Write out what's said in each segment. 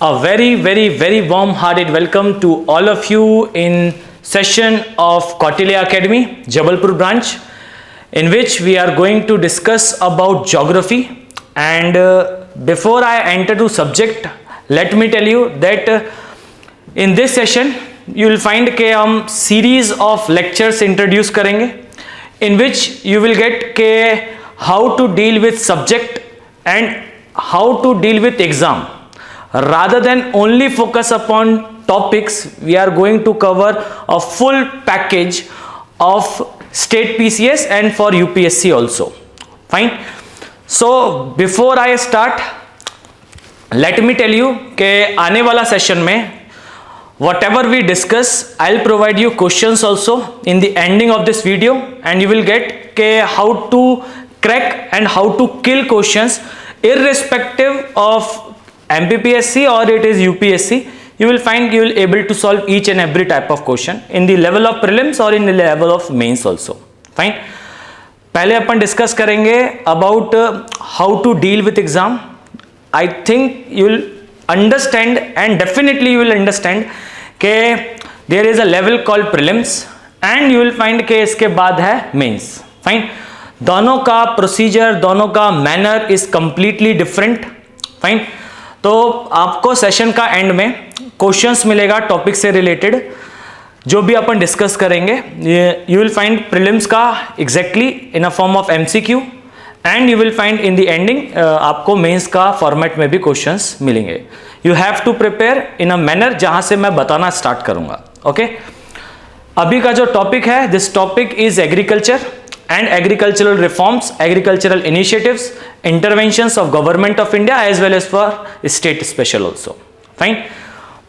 A very warm hearted welcome to all of you in session of Kautilya Academy, Jabalpur branch, in which we are going to discuss about geography. And before I enter to subject, let me tell you that in this session you will find कि हम series of lectures introduce करेंगे, in which you will get के how to deal with subject and how to deal with exam. Rather than only focus upon topics, we are going to cover a full package of state PCS and for UPSC also. Fine. So before I start, let me tell you कि आने वाला session में whatever we discuss, I'll provide you questions also in the ending of this video, and you will get के how to crack and how to kill questions irrespective of MPPSC or it is UPSC. You will find you will able to solve each and every type of question in the level of prelims or in the level of mains also. Fine. पहले अपन discuss करेंगे about how to deal with exam. I think you will understand and definitely you will understand कि there is a level called prelims and you will find कि इसके बाद है mains. Fine. दोनों का procedure, दोनों का manner is completely different. Fine. तो आपको सेशन का एंड में क्वेश्चंस मिलेगा टॉपिक से रिलेटेड जो भी अपन डिस्कस करेंगे. यू विल फाइंड प्रीलिम्स का exactly in a form of MCQ and you will find in the ending आपको मेंस का फॉर्मेट में भी क्वेश्चंस मिलेंगे. You have to prepare in a manner जहां से मैं बताना स्टार्ट करूंगा. ओके. अभी का जो टॉपिक है, this topic is agriculture and agricultural reforms, agricultural initiatives, interventions of government of India as well as for state special also. Fine.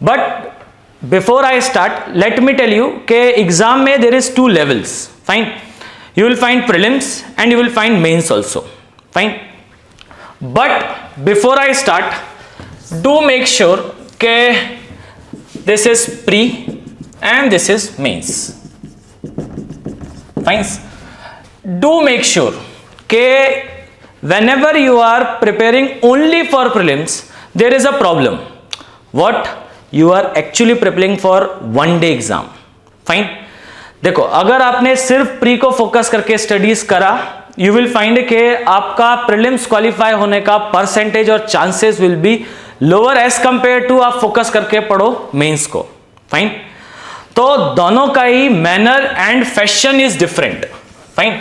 But before I start, let me tell you कि exam में there is two levels. Fine. You will find prelims and you will find mains also. Fine. But before I start, do make sure कि this is pre and this is mains. Fine. Do make sure कि whenever you are preparing only for prelims, there is a problem. What? You are actually preparing for one day exam. Fine. देखो, अगर आपने सिर्फ pre को focus करके studies करा, you will find कि आपका प्रीलिम्स क्वालिफाई होने का परसेंटेज और chances will be lower as compare to आप फोकस करके पढ़ो मेंस को. फाइन. तो दोनों का ही manner and fashion is different. Fine.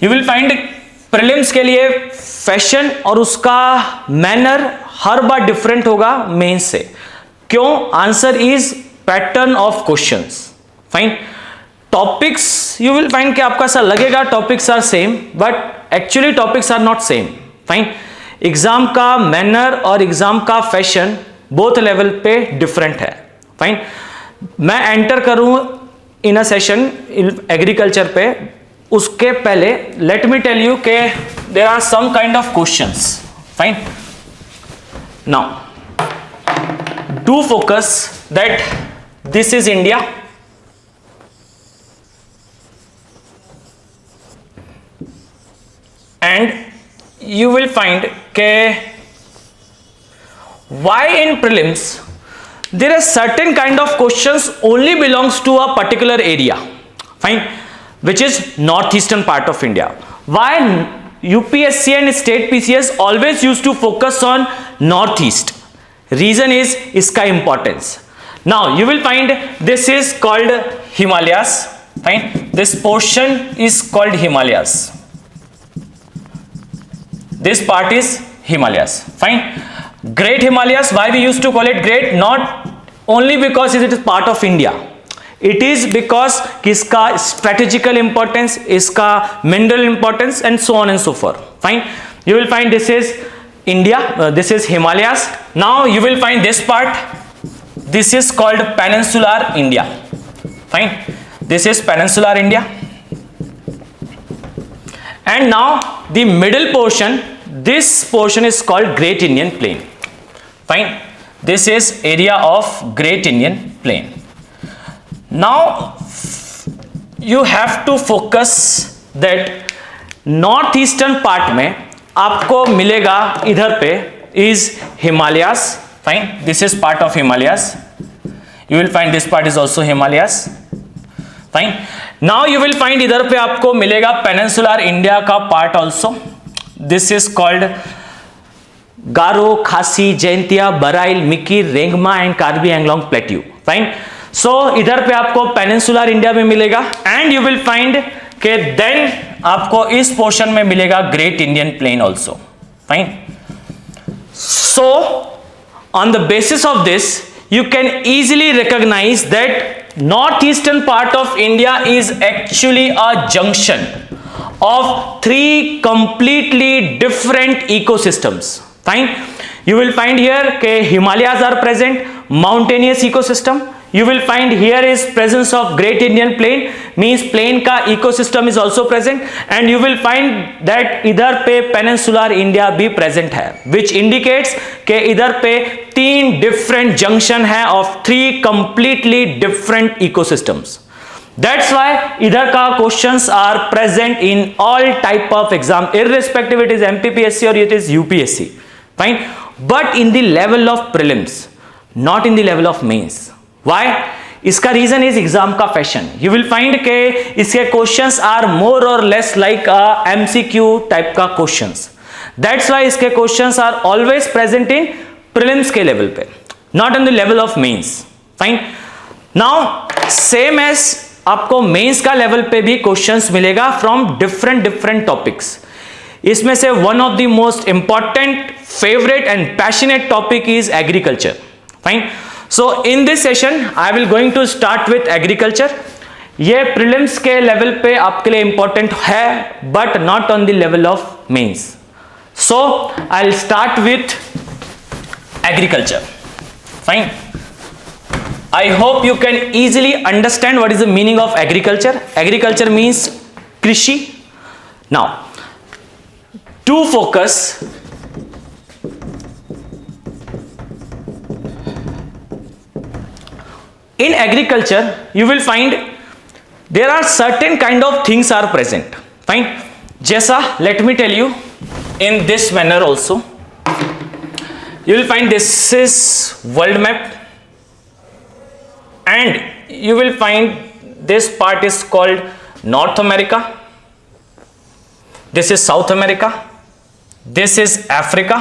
You will find prelims के लिए फैशन और उसका मैनर हर बार डिफरेंट होगा मेंस से. क्यों? Answer is pattern of questions. Fine. Topics you will find कि आपका ऐसा लगेगा topics are same, but actually topics are not same. Fine. Exam का मैनर और एग्जाम का फैशन बोथ लेवल पे डिफरेंट है. फाइन. मैं एंटर करूं इन अ सेशन एग्रीकल्चर पे, उसके पहले लेट मी टेल यू के there are some kind of questions. Fine. Now do focus that this is India and you will find के why in prelims there are certain kind of questions only belongs to a particular area. Fine. Which is northeastern part of India. Why UPSC and state PCS always used to focus on northeast? Reason is iska importance. Now you will find this is called Himalayas. Fine. This portion is called Himalayas. This part is Himalayas. Fine. Great Himalayas. Why we used to call it great? Not only because it is part of India. It is because इसका strategical importance, इसका mineral importance and so on and so forth. Fine. You will find this is India. This is Himalayas. Now you will find this part. This is called Peninsular India. Fine. This is Peninsular India. And now the middle portion. This portion is called Great Indian Plain. Fine. This is area of Great Indian Plain. Now you have to focus that northeastern part में आपको मिलेगा इधर पे is Himalayas. fine. This is part of Himalayas. You will find this part is also Himalayas, fine. Now you will find इधर पे आपको मिलेगा peninsular India का part also. This is called Garo, Khasi, Jaintia, Barail, Mikir, Rengma and Karbi Anglong plateau, fine. So इधर पे आपको peninsular India में मिलेगा एंड यू विल फाइंड के देन आपको इस पोर्शन में मिलेगा great Indian plain also, fine. So on the basis of this you can easily recognize that northeastern part of India is actually a junction of three completely different ecosystems, fine. You will find here ke Himalayas are present, mountainous ecosystem. You will find here is presence of great Indian plain, means plain का ecosystem is also present, and you will find that इधर पे peninsular India भी present है, which indicates कि इधर पे तीन different junction है of three completely different ecosystems. That's why इधर का questions are present in all type of exam, irrespective it is MPPSC or it is UPSC, fine. But in the level of prelims, not in the level of mains. Why? इसका reason is exam का fashion. You will find के इसके questions are more or less like a MCQ type का questions. That's why इसके questions are always present in prelims के level पे, not in the level of mains, fine. Now same as आपको mains का level पे भी questions मिलेगा from different topics. इसमें से one of the most important, favourite and passionate topic is agriculture, fine. So in this session I will going to start with agriculture. ये prelims के level पे आपके लिए important है but not on the level of mains. So I'll start with agriculture, fine. I hope you can easily understand what is the meaning of agriculture. Agriculture means krishi. Now to focus, in agriculture you will find there are certain kind of things are present, fine. जैसा let me tell you in this manner also. You will find this is world map and you will find this part is called North America, this is South America, this is Africa,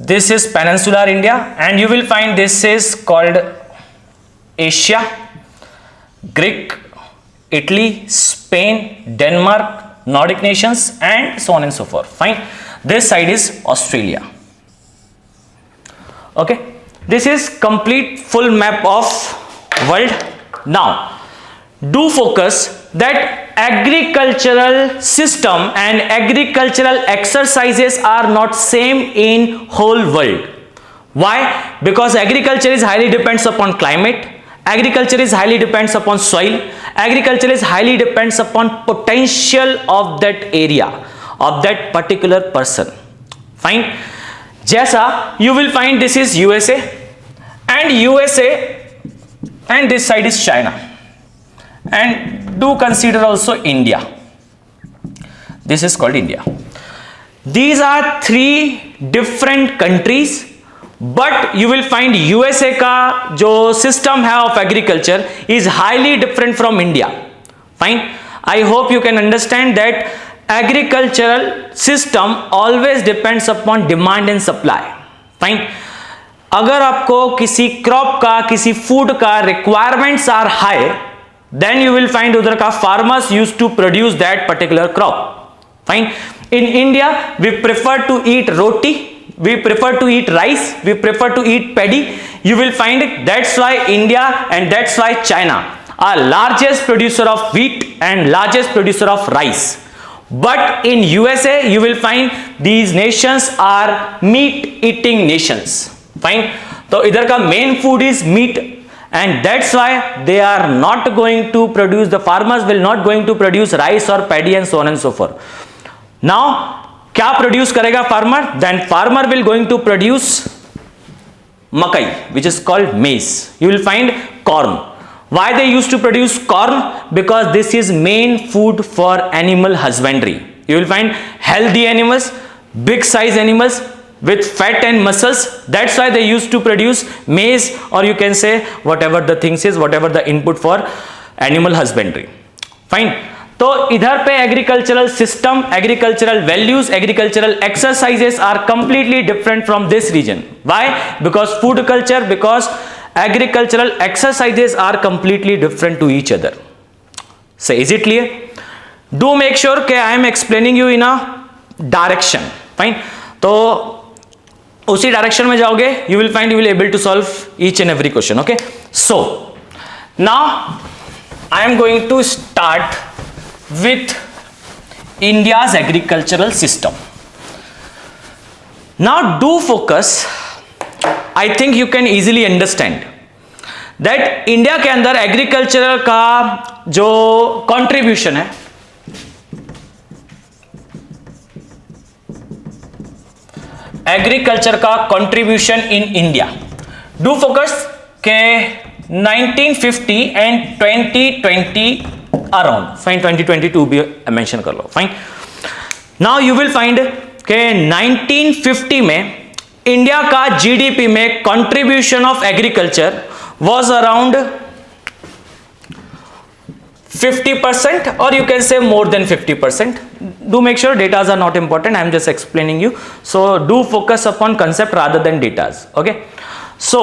this is peninsular India, and you will find this is called Asia, Greek, Italy, Spain, Denmark, Nordic nations, and so on and so forth, fine. This side is Australia, okay. This is complete full map of world. Now do focus that agricultural system and agricultural exercises are not same in whole world. Why? Because agriculture is highly depends upon climate, agriculture is highly depends upon soil, agriculture is highly depends upon potential of that area, of that particular person, fine. जैसा you will find this is USA and this side is China, and do consider also India. This is called India. These are three different countries, but you will find USA का जो system है of agriculture is highly different from India, fine. I hope you can understand that agricultural system always depends upon demand and supply, fine. अगर आपको किसी crop का, किसी food का requirements are high, then you will find udhar ka farmers used to produce that particular crop, fine. In India we prefer to eat roti, we prefer to eat rice, we prefer to eat paddy. You will find it, that's why India and that's why China are largest producer of wheat and largest producer of rice. But in USA you will find these nations are meat eating nations, fine. So idhar ka main food is meat, and that's why they are not going to produce, the farmers will not going to produce rice or paddy and so on and so forth. Now क्या produce करेगा farmer? Then farmer will going to produce makai, which is called maize. You will find corn. Why they used to produce corn? Because this is main food for animal husbandry. You will find healthy animals, big size animals, with fat and muscles. That's why they used to produce maize, or you can say whatever the things is, whatever the input for animal husbandry. Fine. तो इधर पे agricultural system, agricultural values, agricultural exercises are completely different from this region. Why? Because food culture, because agricultural exercises are completely different to each other. So is it clear? Do make sure कि I am explaining you in a direction. Fine. तो उसी direction में जाओगे, you will find you will able to solve each and every question. Okay. So now I am going to start with India's agricultural system. Now do focus. I think you can easily understand that India के अंदर agriculture का जो contribution है, agriculture का contribution in India, do focus के 1950 and 2020 around. Fine, 2022 भी mention कर लो. Fine. Now you will find के 1950 में इंडिया का जीडीपी में contribution of agriculture was around 50%, or you can say more than 50%. Do make sure datas are not important. I am just explaining you. So do focus upon concept rather than datas. Okay. So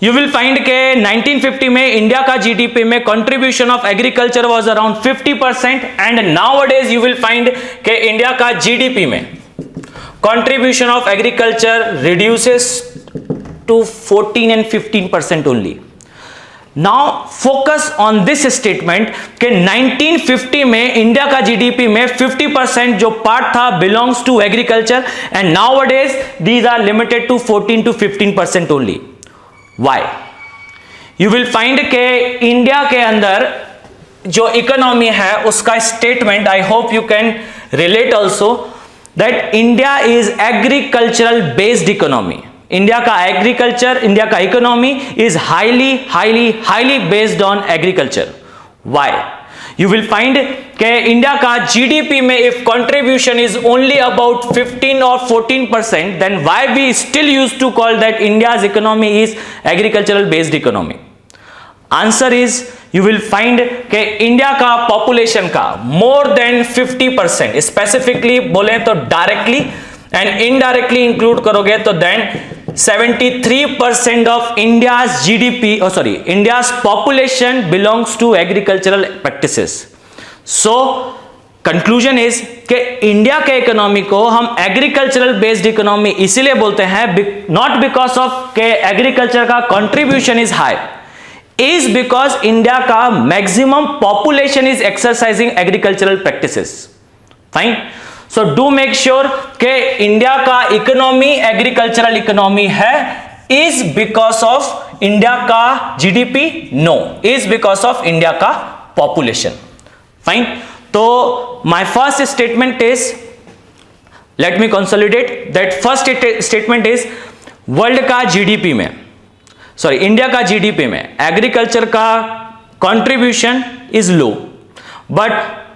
you will find के 1950 में India का GDP में contribution of agriculture was around 50%, and nowadays you will find के India का GDP में contribution of agriculture reduces to 14 and 15% only. Now focus on this statement कि 1950 में India का जीडीपी में 50% जो पार्ट था belongs to agriculture, and nowadays these are limited to 14 to 15% only. Why? You will find कि India के अंदर जो इकोनॉमी है उसका statement, I hope you can relate also, that India is agricultural based economy. India का agriculture, India का economy is highly based on agriculture. Why? You will find के India का जीडीपी में if contribution is only about 15 और 14%, then why we still use to call that India's economy is agricultural based economy? Answer is, you will find के India का population का more then 50%, specifically बोले तो directly and indirectly include करोगे तो then 73% of India's GDP, India's population belongs to agricultural practices. So conclusion is कि India के economy को हम एग्रीकल्चरल बेस्ड इकोनॉमी इसीलिए बोलते हैं, नॉट बिकॉज ऑफ के एग्रीकल्चर का contribution is high, is because India का maximum population is exercising agricultural practices. Fine. So do make sure के इंडिया का इकोनॉमी एग्रीकल्चरल इकोनॉमी है, इज बिकॉज ऑफ इंडिया का GDP? No, is because of India का population. Fine. तो my first statement is, let me consolidate that first statement is, world का GDP में, India का GDP में agriculture का contribution is low, but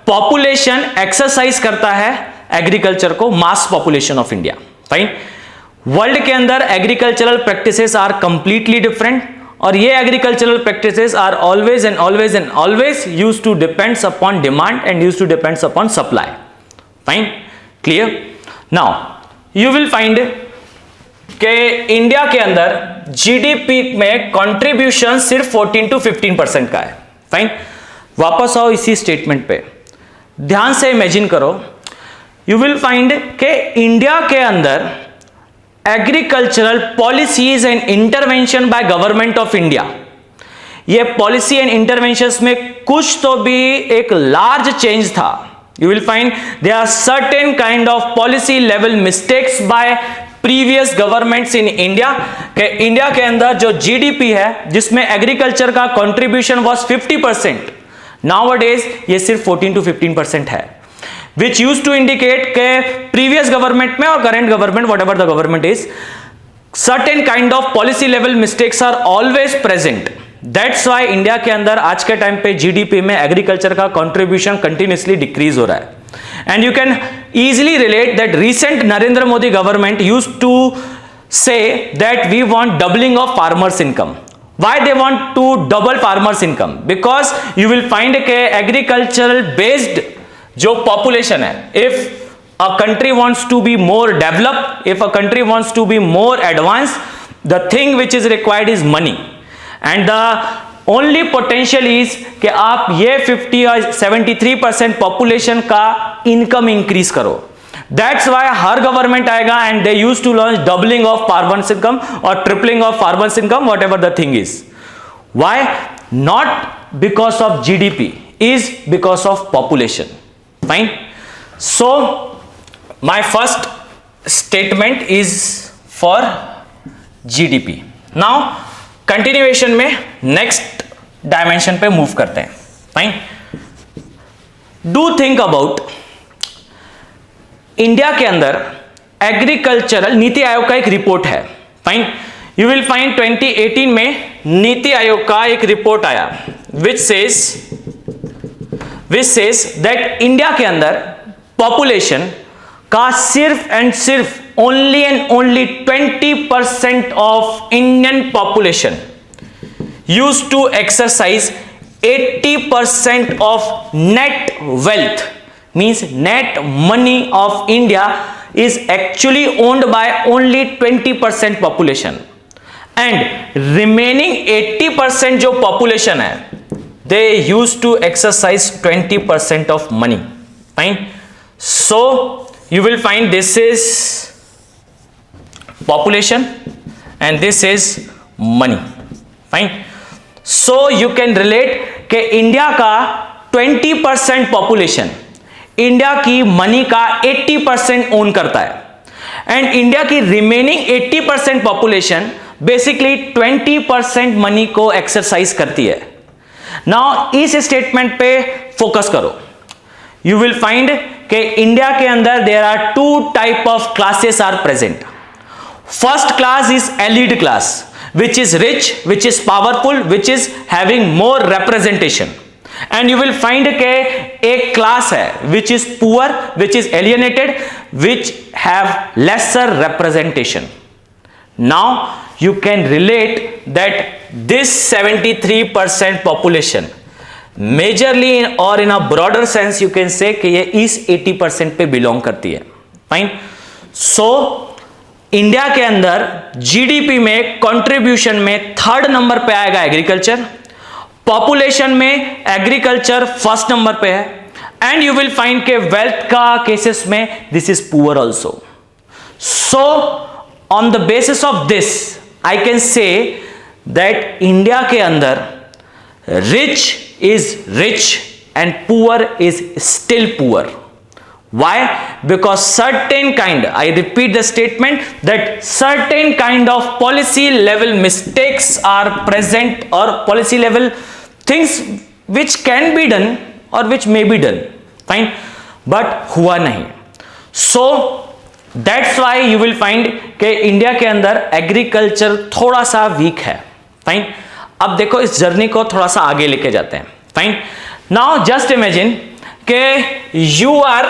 population exercise करता है एग्रीकल्चर को, mass population of India. Fine. World के अंदर agricultural practices are completely different, और ये agricultural practices are always and always use to depends upon demand and use to depends upon supply. Fine. Clear? Now you will find कि India के अंदर GDP में contribution सिर्फ 14 to 15% का है. Fine. वापस आओ इसी स्टेटमेंट पे, ध्यान से इमेजिन करो. यू विल फाइंड के इंडिया के अंदर agricultural policies and intervention by government of India, ये पॉलिसी एंड इंटरवेंशंस में कुछ तो भी एक लार्ज चेंज था. You will find there are certain kind of policy level mistakes by previous governments in India. के इंडिया के अंदर जो जीडीपी है जिसमें एग्रीकल्चर का कंट्रीब्यूशन वाज 50%, नाउअडेज ये सिर्फ 14 to 15% है, which used to indicate के previous government में और current government, whatever the government is, certain kind of policy level mistakes are always present. That's why India के अंदर आज के टाइम पे जीडीपी में एग्रीकल्चर का कंट्रीब्यूशन कंटिन्यूसली डिक्रीज हो रहा है. And you can easily relate that recent Narendra Modi government used to say that we want doubling of farmers income. Why they want to double farmers income? Because you will find कि agricultural based जो population है, if a country wants to be more developed, if a country wants to be more advanced, the thing which is required is money. And the only potential is कि आप ये 50 or 73% population का income increase करो. That's why her government आएगा and they used to launch doubling of farmers income or tripling of farmers income, whatever the thing is. Why? Not because of GDP, is because of population. Fine. So my first statement is for GDP. Now continuation में next dimension पे move करते हैं. Fine. Do think about India के अंदर agricultural नीति आयोग का एक report है. फाइन. यू विल फाइंड 2018 में नीति आयोग का एक रिपोर्ट आया विच सेज दैट इंडिया के अंदर पॉपुलेशन का सिर्फ एंड सिर्फ only and only 20% of Indian population use to exercise 80% of net wealth. Means net money of India is actually owned by only 20% population, and remaining 80% जो population है they used to exercise 20% of money. Fine. So you will find this is population and this is money. Fine. So you can relate कि India का 20% population India की money का 80% own करता है, and India की remaining 80% population basically 20% money को exercise करती है. नाउ इस स्टेटमेंट पे फोकस करो. यू विल फाइंड कि इंडिया के अंदर there are 2 type of classes are present. First class is elite class which is rich, which is powerful, which is having more representation. And you will find के एक class है which is poor, which is alienated, which have lesser representation. Now you can relate that this 73% population majorly or in a broader sense you can say कि ये इस 80% पे belong करती है. Fine. So India के अंदर GDP में contribution में 3rd नंबर पे आएगा एग्रीकल्चर. पॉपुलेशन में एग्रीकल्चर फर्स्ट नंबर पे है, एंड यू विल फाइंड के वेल्थ का केसेस में this is poor also. So on the basis of this I can say that India के अंदर rich is rich and poor is still poor. Why? Because certain kind, I repeat the statement, that certain kind of policy level mistakes are present or policy level things which can be done or which may be done. Fine. But हुआ नहीं. So that's why you will find कि India के अंदर agriculture थोड़ा सा week है. Fine. अब देखो इस जर्नी को थोड़ा सा आगे लेके जाते हैं. फाइन. नाउ जस्ट इमेजिन कि यू आर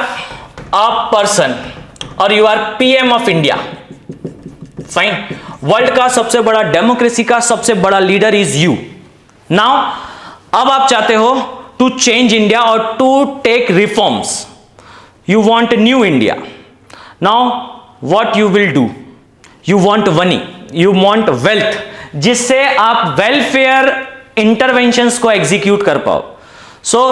अ पर्सन और you are PM of India. Fine. World का सबसे बड़ा डेमोक्रेसी का सबसे बड़ा लीडर इज यू. नाउ अब आप चाहते हो टू चेंज इंडिया और to take reforms. You want new India. Now what you will do? You want money, you want wealth, जिससे आप वेलफेयर इंटरवेंशंस को एग्जीक्यूट कर पाओ. So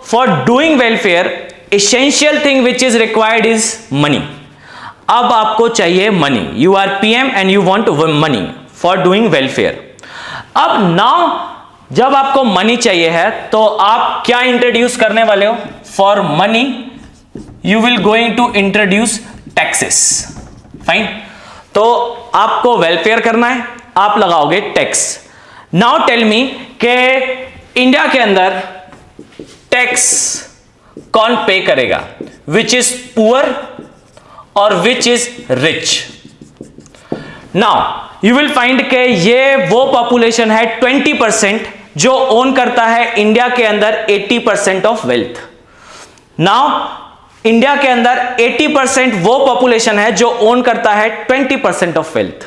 for doing welfare essential thing which is required is money. अब आपको चाहिए money. You are PM and you want money for doing welfare. अब now जब आपको मनी चाहिए है तो आप क्या इंट्रोड्यूस करने वाले हो? For money you will going to introduce taxes. Fine. तो आपको वेलफेयर करना है, आप लगाओगे टैक्स. Now tell me कि इंडिया के अंदर टैक्स कौन पे करेगा? विच इज पुअर और विच is rich? Now you will find के ये वो पॉपुलेशन है 20% जो ओन करता है इंडिया के अंदर 80% ऑफ वेल्थ. नाउ इंडिया के अंदर 80% वो पॉपुलेशन है जो ओन करता है 20% of wealth.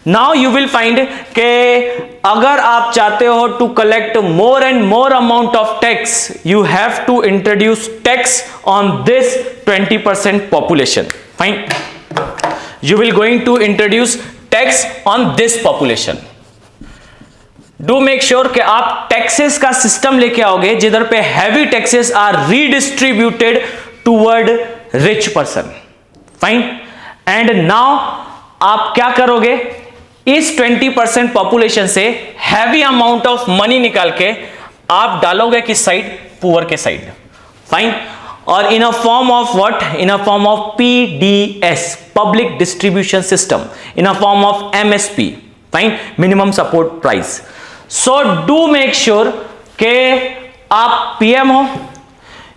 Now you will find के अगर आप चाहते हो to collect more and more amount of tax, you have to introduce tax on this 20% population. Fine, you will going to introduce tax on this population. Do make sure कि आप taxes का system लेके आओगे जिधर पे heavy taxes are redistributed toward rich person. Fine, and now आप क्या करोगे, इस 20% पॉपुलेशन से हैवी अमाउंट ऑफ मनी निकाल के आप डालोगे किस साइड, पुअर के साइड। फाइन, और in a form of what, in a form of PDS, public distribution system, in a form of MSP, fine, minimum support price. So do make sure के आप PM हो,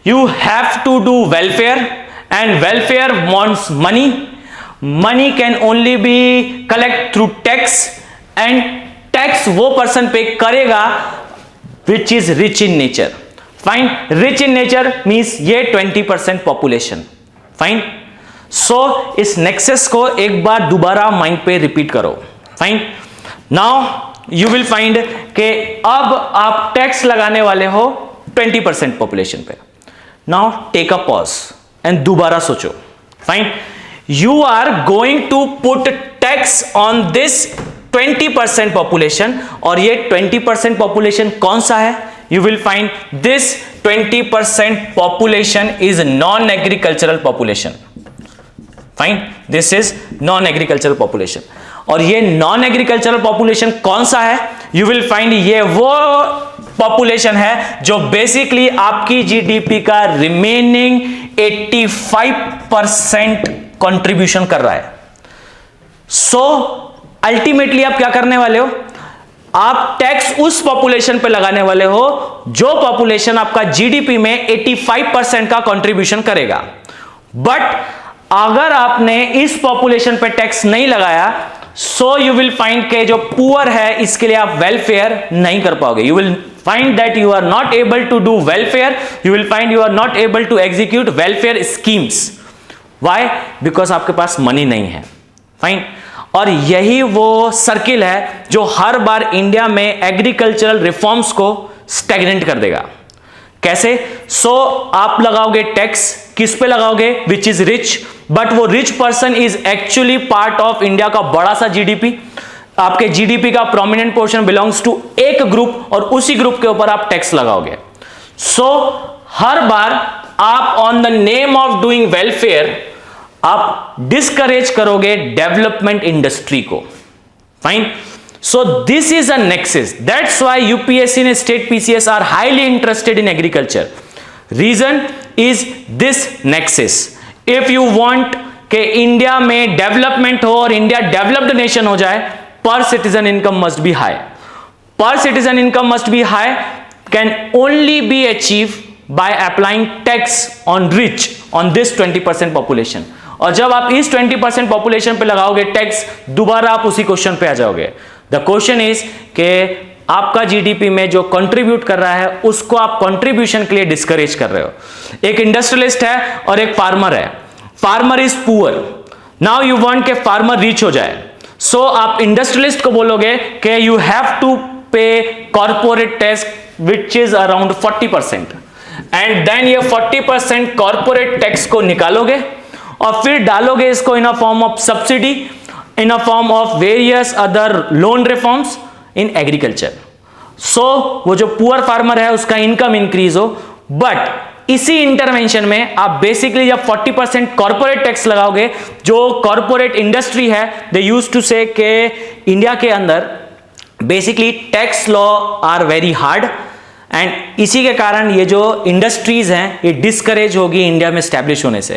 you have to do welfare, and welfare wants money, money can only be collect through tax, and tax वो person pay करेगा which is rich in nature. Fine, rich in nature means ये 20% population. Fine, सो इस nexus को एक बार दोबारा mind पे repeat करो। Fine, now you will find के अब आप टैक्स लगाने वाले हो 20% पॉपुलेशन पे। Now take a pause and दोबारा सोचो। Fine, you are going to put tax on this 20% population, और ये 20% पॉपुलेशन कौन सा है, you will find this 20% population is non-agricultural population. Fine, this is non-agricultural population. और ये non-agricultural population कौन सा है, you will find ये वो population है जो basically आपकी GDP का remaining 85% contribution कर रहा है। So ultimately आप क्या करने वाले हो, आप टैक्स उस पॉपुलेशन पे लगाने वाले हो जो पॉपुलेशन आपका जीडीपी में 85% का कंट्रीब्यूशन करेगा। बट अगर आपने इस पॉपुलेशन पे टैक्स नहीं लगाया, सो यू विल फाइंड के जो पुअर है इसके लिए आप वेलफेयर नहीं कर पाओगे। You will find that you are not able to do welfare, you will find you are not able to execute welfare schemes. Why? Because आपके पास मनी नहीं है। फाइन, और यही वो सर्किल है जो हर बार इंडिया में एग्रीकल्चरल रिफॉर्म्स को स्टैग्नेंट कर देगा। कैसे? सो आप लगाओगे टैक्स, किस पे लगाओगे, विच इज रिच, बट वो rich person is actually part of India का बड़ा सा जीडीपी। आपके जीडीपी का प्रोमिनेंट पोर्शन बिलोंग्स टू एक ग्रुप, और उसी ग्रुप के ऊपर आप टैक्स लगाओगे। सो हर बार आप on the name of doing welfare आप डिस्करेज करोगे डेवलपमेंट इंडस्ट्री को। Fine, so this is a nexus, that's why UPSC and state PCS are highly interested in agriculture. Reason is this nexus. If you want कि India में development हो और India developed nation हो जाए, per citizen income must be high. Per citizen income must be high can only be achieve by applying tax on rich on this 20% population। और जब आप इस 20% पॉपुलेशन पे लगाओगे टैक्स, दोबारा आप उसी क्वेश्चन पे आ जाओगे। द क्वेश्चन इज कि आपका जीडीपी में जो कंट्रीब्यूट कर रहा है उसको आप कंट्रीब्यूशन के लिए डिस्करेज कर रहे हो। एक इंडस्ट्रियलिस्ट है और एक फार्मर है। Farmer is poor, now you want के फार्मर रिच हो जाए। सो आप इंडस्ट्रियलिस्ट को बोलोगे कि you have to pay corporate tax which is around 40%, and then ये 40% कॉर्पोरेट टैक्स को निकालोगे और फिर डालोगे इसको in a form of subsidy, in a form of various other loan reforms in agriculture. So वो जो पुअर फार्मर है उसका इनकम इंक्रीज हो। बट इसी इंटरवेंशन में आप बेसिकली जब 40% कॉर्पोरेट टैक्स लगाओगे, जो कॉर्पोरेट इंडस्ट्री है दे यूज्ड टू से के इंडिया के अंदर basically tax law are very hard, and इसी के कारण ये जो इंडस्ट्रीज हैं ये डिस्करेज होगी इंडिया में स्टैब्लिश होने से,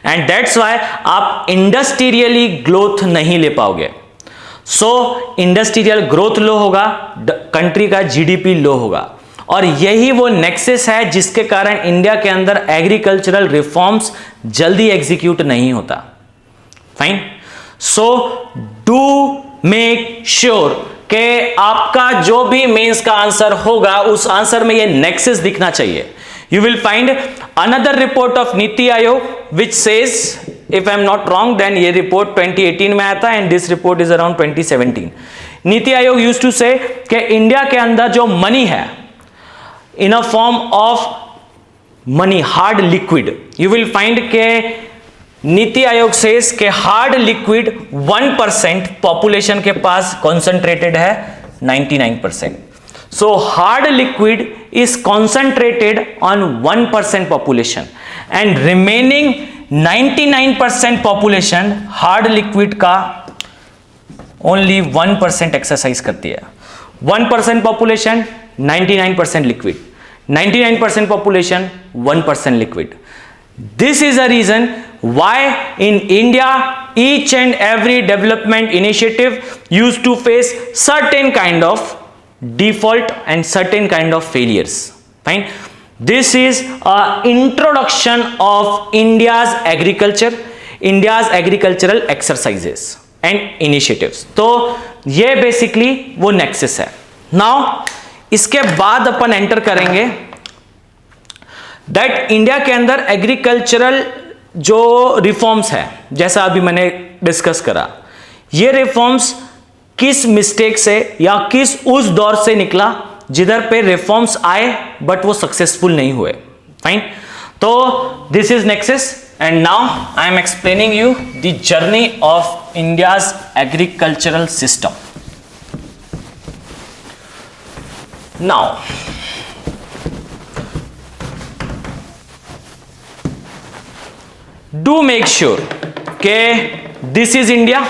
एंड दैट्स व्हाई आप इंडस्ट्रियली ग्रोथ नहीं ले पाओगे। सो इंडस्ट्रियल ग्रोथ लो होगा, कंट्री का जीडीपी लो होगा, और यही वो नेक्सस है जिसके कारण इंडिया के अंदर एग्रीकल्चरल रिफॉर्म्स जल्दी एग्जीक्यूट नहीं होता। Fine, so do make sure कि आपका जो भी मेंस का आंसर होगा उस आंसर में ये नेक्सस दिखना चाहिए। You will find another report of Niti Aayog which says, if I am not wrong, then ये report 2018 में आया था and this report is around 2017. NITI Aayog used to say कि इंडिया के अंदर जो मनी है in a form of money, hard liquid, you will find के नीति आयोग says कि hard liquid 1% population के पास concentrated है 99%. So hard liquid is concentrated on 1% population and remaining 99% population hard liquid का only 1% exercise करती है. 1% population 99% liquid, 99% population 1% liquid. This is the reason why in India each and every development initiative used to face certain kind of default and certain kind of failures. Fine. This is a introduction of India's agricultural exercises and initiatives. तो ये basically वो nexus है. Now इसके बाद अपन enter करेंगे that India के अंदर agricultural जो रिफॉर्म्स है, जैसा अभी मैंने डिस्कस करा, ये रिफॉर्म्स किस मिस्टेक से या किस उस दौर से निकला जिधर पे रिफॉर्म्स आए बट वो सक्सेसफुल नहीं हुए. फाइन. तो this is nexus and now I am explaining you the journey of India's agricultural system. Now do make sure के this is India.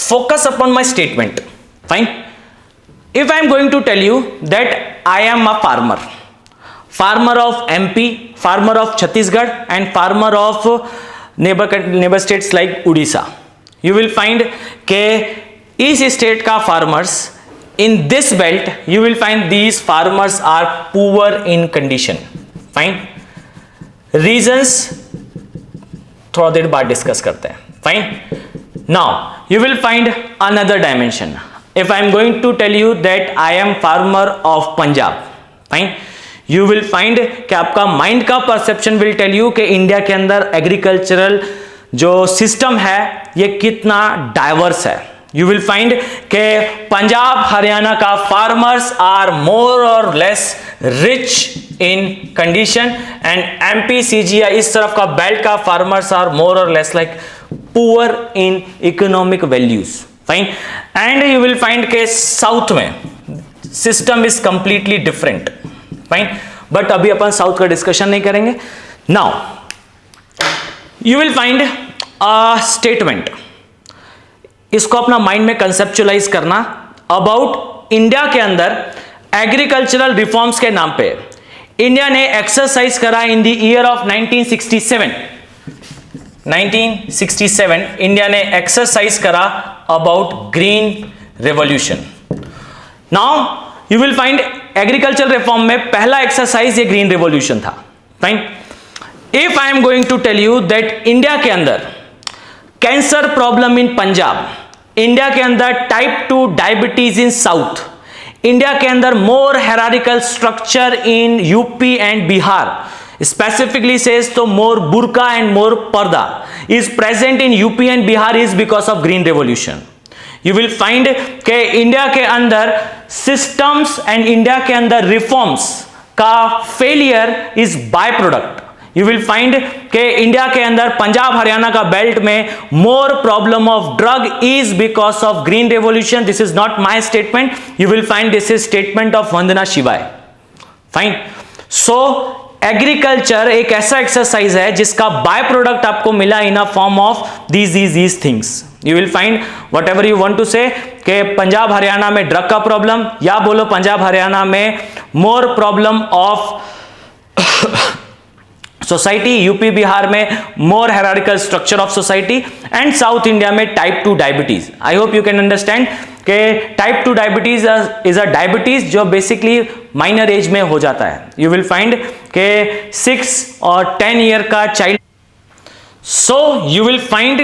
Focus upon my statement. Fine. If I am going to tell you that I am a farmer of MP, farmer of Chhattisgarh and farmer of neighbor states like Odisha, you will find के इस state का farmers in this belt, you will find these farmers are poor in condition. Fine. Reasons थोड़ा देर बाद discuss करते हैं. Fine. Now you will find another dimension. If I am going to tell you that I am farmer of Punjab, fine, you will find कि आपका mind का perception will tell you कि India के अंदर agricultural जो system है ये कितना डाइवर्स है. You will find कि पंजाब हरियाणा का farmers are more or less rich in condition and MP CGI इस तरफ का बेल्ट का farmers are more or less like poor in economic values. Fine. And you will find के south में system is completely different. Fine. But अभी अपन south का discussion नहीं करेंगे. Now you will find a statement, इसको अपना mind में conceptualise करना अबाउट इंडिया के अंदर एग्रीकल्चरल रिफॉर्म्स के नाम पे इंडिया ने एक्सरसाइज करा in the year of 1967 India ने एक्सरसाइज करा about green revolution. Now you will find agriculture reform में पहला एक्सरसाइज ये ग्रीन रेवोल्यूशन था. Fine. If I am going to tell you that India के अंदर cancer problem in Punjab, India के अंदर type 2 diabetes in south, India के अंदर more hierarchical structure in UP and Bihar, specifically says तो more burqa and more parda is present in UP and Bihar is because of green revolution. You will find के India के अंदर systems and India के अंदर reforms का failure is by product. You will find के India के अंदर पंजाब हरियाणा का बेल्ट में more problem of drug is because of green revolution. This is not my statement. You will find this is statement of Vandana Shivaay. Fine. So agriculture एक ऐसा exercise है जिसका by product आपको मिला in a form of these things. You will find whatever you want to say कि पंजाब हरियाणा में drug का problem, या बोलो पंजाब हरियाणा में more problem of society, UP Bihar में more hierarchical structure of society and south India में type 2 diabetes. I hope you can understand कि type 2 diabetes is a diabetes जो बेसिकली माइनर एज में हो जाता है. यू विल फाइंड के 6 और 10 ईयर का child. So you will find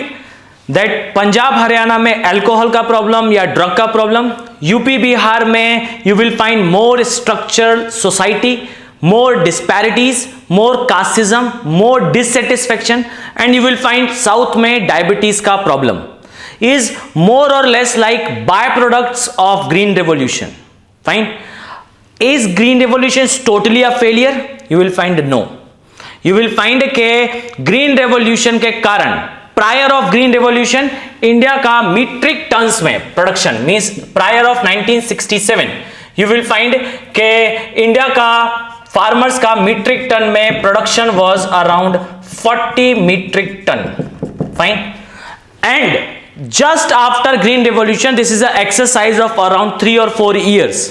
that Punjab Haryana में अल्कोहल का प्रॉब्लम या ड्रग का प्रॉब्लम, यूपी बिहार में you will find more structural society, more disparities, more casteism, more dissatisfaction, and you will find south में diabetes का problem is more or less like byproducts of green revolution. Fine. Is green revolution totally a failure? You will find no. You will find के green revolution के कारण prior of green revolution India का metric tons में production means prior of 1967 you will find के India का farmers का metric ton में production was around 40 metric ton. Fine. And just after green revolution, this is a exercise of around 3 or 4 years,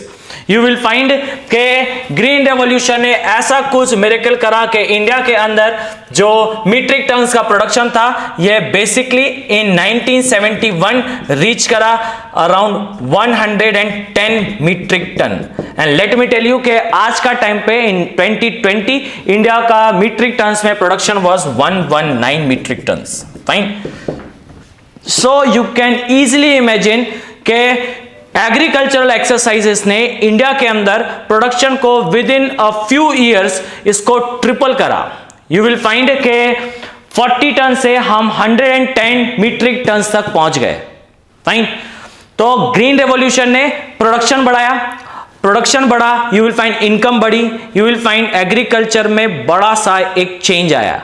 यू will find के green revolution ने ऐसा कुछ miracle करा कि इंडिया के अंदर जो मीट्रिक टन्स का प्रोडक्शन था ये बेसिकली इन 1971 रीच करा around 110 metric ton. And let me tell you कि आज का टाइम पे इन 2020 इंडिया का मीट्रिक टन्स में production was 119 metric tons. Fine. So you can easily imagine के एग्रीकल्चरल एक्सरसाइजेस ने इंडिया के अंदर प्रोडक्शन को within a few years इसको ट्रिपल करा. यू विल फाइंड के 40 टन से हम 110 मीट्रिक टन तक पहुंच गए. फाइन. तो ग्रीन रेवोल्यूशन ने प्रोडक्शन बढ़ाया, प्रोडक्शन बढ़ा, यू विल फाइंड इनकम बढ़ी, यू विल फाइंड एग्रीकल्चर में बड़ा सा एक चेंज आया.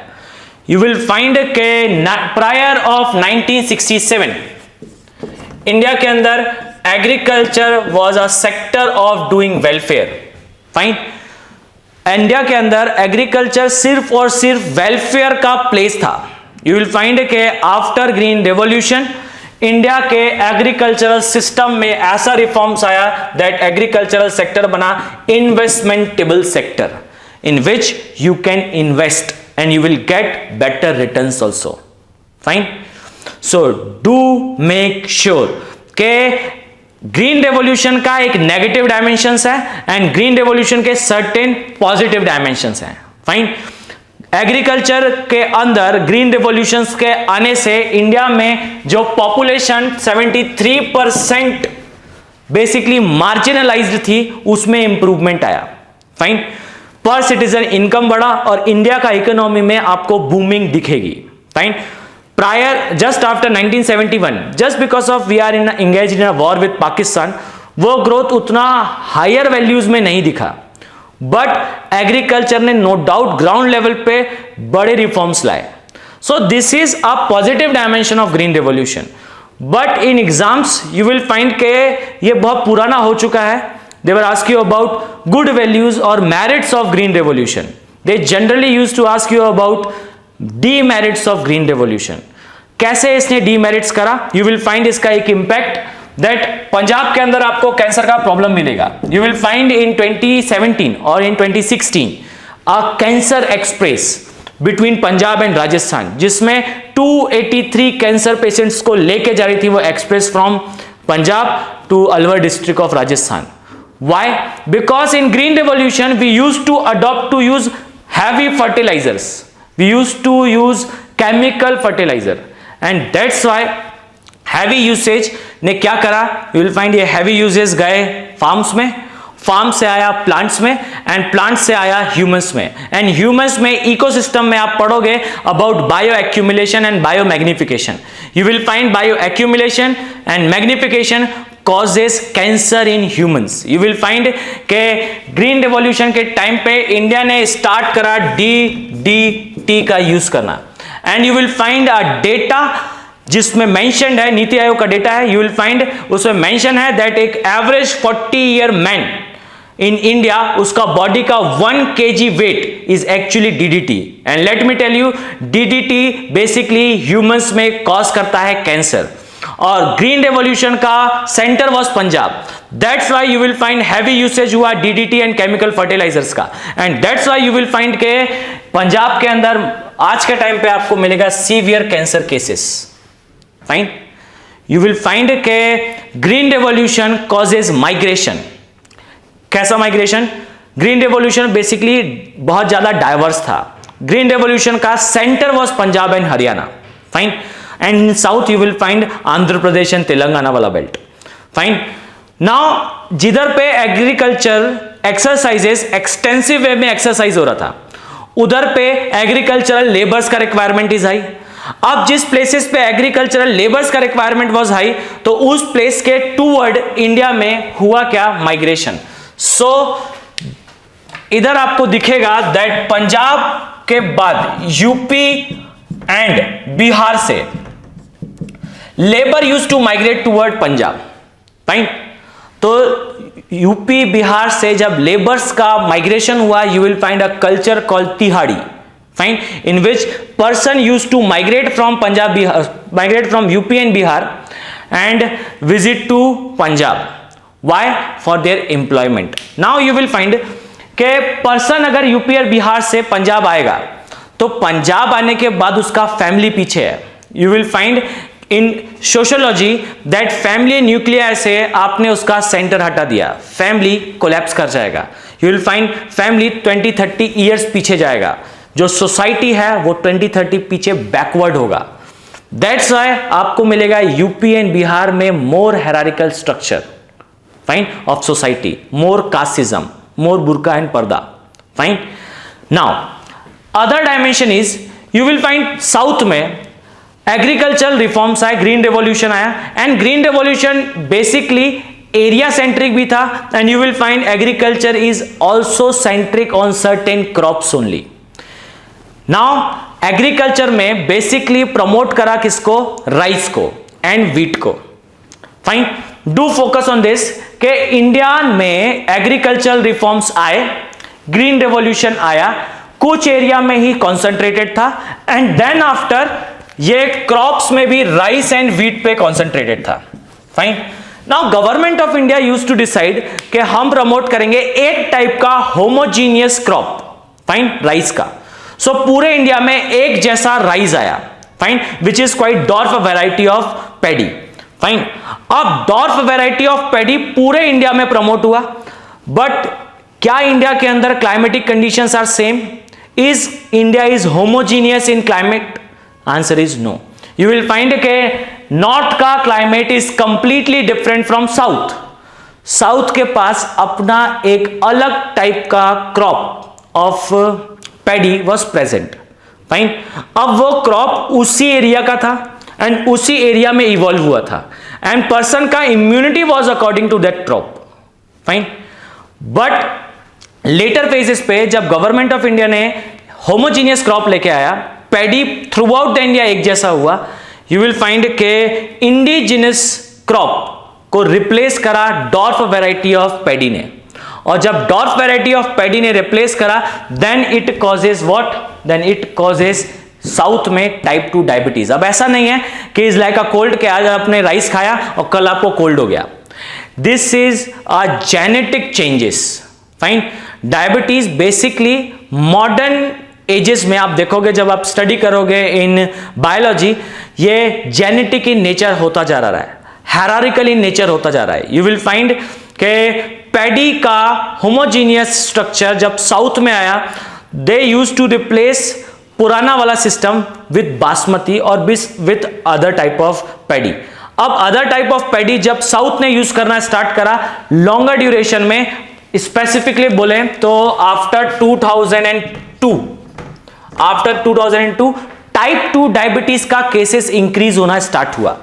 यू विल फाइंड के प्रायर ऑफ 1967 इंडिया के अंदर agriculture was a sector of doing welfare. Fine. India के अंदर एग्रीकल्चर सिर्फ और सिर्फ वेलफेयर का प्लेस था. यू विल फाइंड के आफ्टर ग्रीन रेवोल्यूशन इंडिया के एग्रीकल्चरल सिस्टम में ऐसा रिफॉर्म्स आया दैट एग्रीकल्चरल सेक्टर बना investmentable sector in which you can invest and you will get better returns also. Fine. So do make sure के green revolution का एक negative dimensions है and green revolution के certain positive dimensions हैं. Fine. Agriculture के अंदर green revolution के आने से इंडिया में जो पॉपुलेशन 73% बेसिकली मार्जिनलाइज्ड थी उसमें इंप्रूवमेंट आया. फाइन. पर सिटीजन इनकम बढ़ा और इंडिया का इकोनॉमी में आपको बूमिंग दिखेगी. Fine. Prior, just after 1971, just because of we are engaged in a war with Pakistan, वो ग्रोथ उतना हायर वैल्यूज में नहीं दिखा. बट एग्रीकल्चर ने नो डाउट ग्राउंड लेवल पे बड़े रिफॉर्म्स लाए. So this is a positive dimension of green revolution. But in exams you will find के ये बहुत पुराना हो चुका है. They were ask you about good values और merits of green revolution. They generally use to ask you about demerits of green revolution. कैसे इसने डीमेरिट्स करा? यू विल फाइंड इसका एक इंपैक्ट दैट पंजाब के अंदर आपको कैंसर का प्रॉब्लम मिलेगा. यू विल फाइंड इन 2017 और इन 2016 a cancer express between Punjab and Rajasthan जिसमें 283 कैंसर पेशेंट्स को लेके जा रही थी वो express from Punjab to Alwar district of Rajasthan. Why? Because in green revolution we use to adopt to use heavy fertilisers. We used to use chemical fertilizer and that's why heavy usage ने क्या करा? You will find ये heavy uses गए farms में, farm से आया plants में and plants से आया humans में and humans में ecosystem में आप पढ़ोगे about bioaccumulation and biomagnification. You will find bioaccumulation and magnification causes cancer in humans. You will find के ग्रीन रेवोल्यूशन के टाइम पे इंडिया ने स्टार्ट करा DDT का यूज करना एंड you will find a data जिसमें मेंशन्ड है, नीति आयोग का डेटा है. यू विल फाइंड उसमें मेंशन है दैट एक average 40-year man in India उसका बॉडी का 1 kg weight is actually DDT. And let me tell you DDT basically humans में कॉज करता है कैंसर और ग्रीन रेवोल्यूशन का centre was Punjab. That's why you will find heavy usage हुआ DDT and chemical fertilisers का and that's why you will find के पंजाब के अंदर आज के टाइम पे आपको मिलेगा severe cancer cases. Fine. You will find के ग्रीन रेवोल्यूशन कॉजेज माइग्रेशन. कैसा माइग्रेशन? ग्रीन रेवोल्यूशन बेसिकली बहुत ज्यादा डाइवर्स था. ग्रीन रेवोल्यूशन का centre was Punjab and Haryana. Fine. and in south you will find Andhra Pradesh and Telangana वाला belt. Fine. Now जिधर पे agriculture exercises extensive वे में exercise हो रहा था, उधर पे एग्रीकल्चरल लेबर्स का रिक्वायरमेंट इज हाई. अब जिस प्लेसेस पे एग्रीकल्चरल लेबर्स का रिक्वायरमेंट वाज हाई, तो उस प्लेस के टूवर्ड इंडिया में हुआ क्या, माइग्रेशन. सो इधर आपको दिखेगा दैट पंजाब के बाद यूपी एंड बिहार से labour use to migrate toward Punjab. Fine. तो यूपी बिहार से जब लेबर्स का माइग्रेशन हुआ, you will find a culture called तिहाड़ी. Fine. In which person use to migrate from Punjab, migrate from UP and Bihar and visit to Punjab. Why? For their employment. Now you will find के person अगर UP और बिहार से पंजाब आएगा, तो पंजाब आने के बाद उसका फैमिली पीछे है. You will find in sociology that family nuclear से आपने उसका सेंटर हटा दिया, फैमिली कोलैप्स कर जाएगा. You will find family 20-30 years पीछे जाएगा. जो सोसाइटी है वो 20-30 पीछे बैकवर्ड होगा. दैट्स व्हाई आपको मिलेगा यूपी एंड बिहार में more hierarchical structure, fine, of society, more casteism, more बुर्का एंड पर्दा. Fine. Now other dimension is you will find south में एग्रीकल्चरल रिफॉर्म्स आए, ग्रीन रेवोल्यूशन आया, and green revolution basically area centric भी था, and you will find agriculture is also centric on certain crops only. Now agriculture में basically promote करा किसको, rice को and wheat को. Fine. Do focus on this के India में agricultural reforms आए, ग्रीन रेवोल्यूशन आया, कुछ एरिया में ही कॉन्सेंट्रेटेड था, एंड देन आफ्टर ये क्रॉप्स में भी राइस एंड व्हीट पे कॉन्सेंट्रेटेड था. Fine. Now government of India used to decide कि हम प्रमोट करेंगे एक टाइप का होमोजीनियस क्रॉप, फाइन, राइस का. सो पूरे इंडिया में एक जैसा राइस आया, fine, which is quite dwarf variety of paddy. Fine. अब डॉर्फ वैरायटी ऑफ पैडी पूरे इंडिया में प्रमोट हुआ, बट क्या इंडिया के अंदर climatic conditions are same? Is India is homogeneous in climate? Answer is no. You will find के north का climate is completely different from south. South के पास अपना एक अलग टाइप का crop of paddy was present. Fine. अब वो क्रॉप उसी एरिया का था एंड उसी एरिया में इवॉल्व हुआ था, एंड पर्सन का immunity was according to that crop. Fine. But later phases पे जब गवर्नमेंट ऑफ इंडिया ने होमोजीनियस क्रॉप लेके आया, paddy throughout the India एक जैसा हुआ, यू विल फाइंड के इंडिजिनस क्रॉप को रिप्लेस करा डॉर्फ वैरायटी ऑफ पैडी ने. और जब डॉर्फ वैरायटी ऑफ पैडी ने रिप्लेस करा, then it causes what, then it causes south में टाइप 2 डायबिटीज. अब ऐसा नहीं है कि इज लाइक अ कोल्ड के आज आपने राइस खाया और कल आपको कोल्ड हो गया. This is a genetic changes. Fine. Diabetes basically modern ages में आप देखोगे, जब आप स्टडी करोगे इन बायोलॉजी, ये जेनेटिक इन नेचर होता जा रहा है, हायरार्किकल इन नेचर होता जा रहा है. यू विल फाइंड के पैडी का होमोजीनियस स्ट्रक्चर जब साउथ में आया, दे यूज टू रिप्लेस पुराना वाला सिस्टम विद बासमती और with other type of paddy. अब अदर टाइप ऑफ पैडी जब साउथ ने यूज करना स्टार्ट करा लॉन्गर ड्यूरेशन में, स्पेसिफिकली बोले तो आफ्टर 2002 टाइप 2 डायबिटीज का केसेस इंक्रीज होना स्टार्ट हुआ.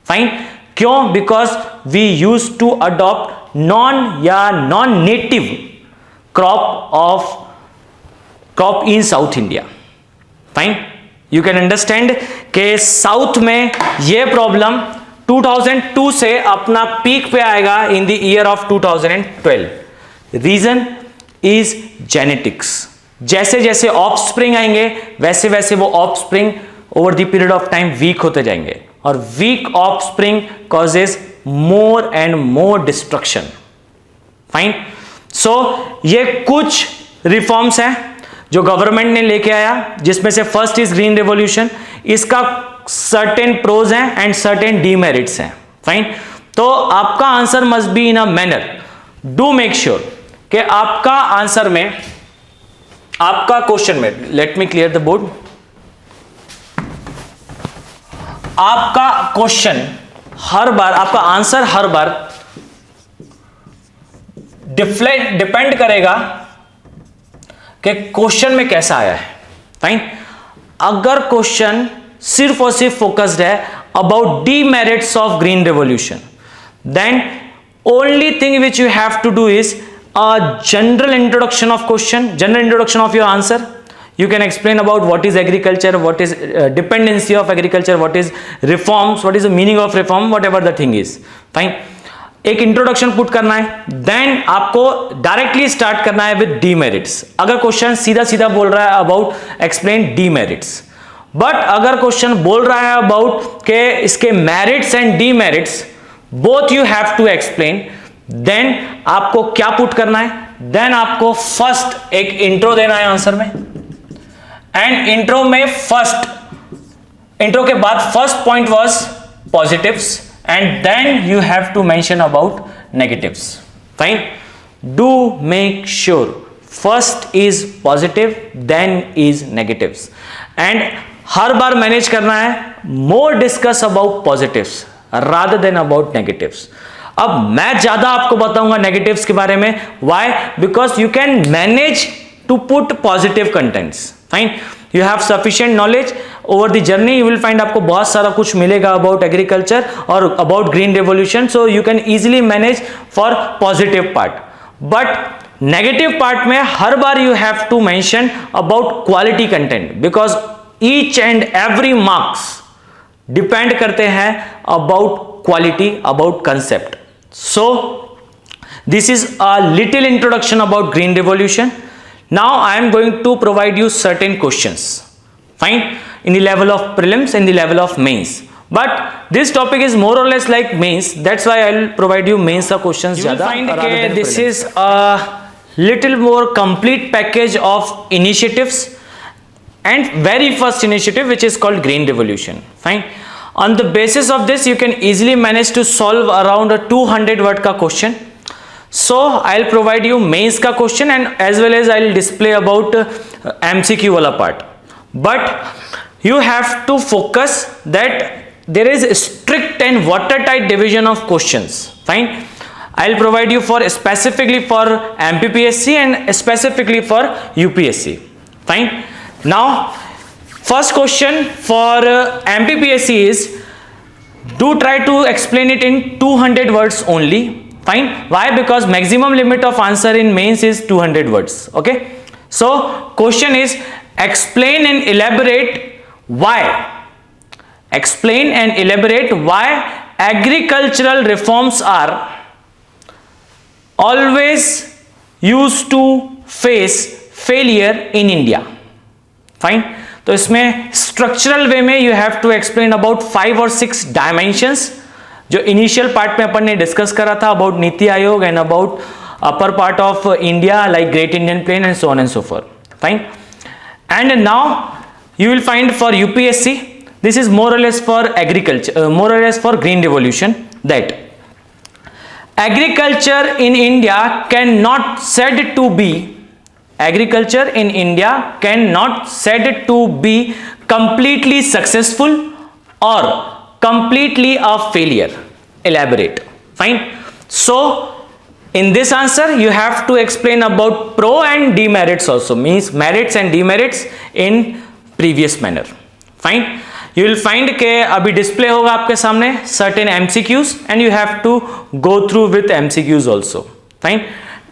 फाइन. क्यों? Because we use to adopt non native crop in south India. Fine. You can understand के साउथ में ये प्रॉब्लम 2002 से अपना पीक पे आएगा in the year of 2012. Reason is genetics. जैसे जैसे ऑफस्प्रिंग आएंगे वैसे वैसे वो offspring over the period of time weak होते जाएंगे, और weak offspring causes more and more destruction. Fine. So ये कुछ रिफॉर्म्स हैं जो गवर्नमेंट ने लेके आया, जिसमें से फर्स्ट इज ग्रीन रेवोल्यूशन. इसका सर्टेन प्रोज हैं एंड सर्टेन डीमेरिट्स हैं. फाइन. तो आपका answer must be in a manner. Do make sure कि आपका आंसर में, आपका क्वेश्चन में, let me clear the board. आपका क्वेश्चन हर बार, आपका आंसर हर बार डिपेंड करेगा कि क्वेश्चन में कैसा आया है। फाइन। अगर क्वेश्चन सिर्फ और सिर्फ फोकस्ड है about demerits of green revolution, then only thing which you have to do is a general introduction of question, general introduction of your answer. You can explain about what is agriculture, what is dependency of agriculture, what is reforms, what is the meaning of reform, whatever the thing is. Fine. एक introduction put करना है, then आपको directly start करना है with demerits. अगर question सीधा सीधा बोल रहा है अबाउट एक्सप्लेन डीमेरिट्स, बट अगर क्वेश्चन बोल रहा है अबाउट के इसके merits and demerits both you have to explain, then आपको क्या पुट करना है, देन आपको फर्स्ट एक इंट्रो देना है आंसर में, एंड इंट्रो में इंट्रो के बाद first point was positives and then you have to mention about negatives. Fine. Do make sure first is positive then is negatives, and हर बार मैनेज करना है more discuss about positives rather than about negatives. अब मैं ज्यादा आपको बताऊंगा negatives के बारे में, why? Because you can manage to put positive contents. Fine. You have sufficient knowledge over the journey, you will find आपको बहुत सारा कुछ मिलेगा अबाउट एग्रीकल्चर और about green revolution, so you can easily manage for positive part. But negative part में हर बार you have to mention about quality content, because each and every marks depend करते हैं about quality, about concept. So this is a little introduction about green revolution. Now I am going to provide you certain questions, fine, in the level of prelims, in the level of mains, but this topic is more or less like mains, that's why I will provide you mains का questions ज़्यादा। You will find that this is a little more complete package of initiatives, and very first initiative which is called green revolution। Fine। On the basis of this you can easily manage to solve around a 200 word का question. So I'll provide you mains का question and as well as I'll display about MCQ वाला part. But you have to focus that there is strict and watertight division of questions. Fine. I'll provide you for specifically for MPPSC and specifically for UPSC. Fine. Now first question for MPPSC is, do try to explain it in 200 words only. Fine. Why? Because maximum limit of answer in mains is 200 words. Okay. So question is, explain and elaborate why. Explain and elaborate why agricultural reforms are always used to face failure in India. Fine. तो इसमें structural way में you have to explain about 5 और 6 dimensions, जो initial part में अपन ने discuss करा था about NITI Aayog and about upper part of India like great Indian plain and so on and so forth. Fine. And now you will find for UPSC this is more or less for agriculture, more or less for green revolution, that agriculture in India can not said to be, agriculture in India cannot said to be completely successful or completely a failure. Elaborate. Fine. So in this answer you have to explain about pro and demerits also, means merits and demerits in previous manner. Fine. You will find के अभी display होगा आपके सामने certain MCQs and you have to go through with MCQs also. Fine.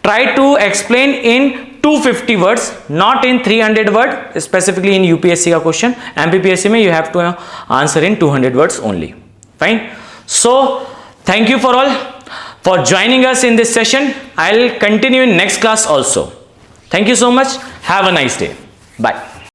Try to explain in 250 words, not in 300 word, specifically in UPSC का question. MPPSC में you have to answer in 200 words only. Fine. So thank you for all for joining us in this session. I'll continue in next class also. Thank you so much. Have a nice day. Bye.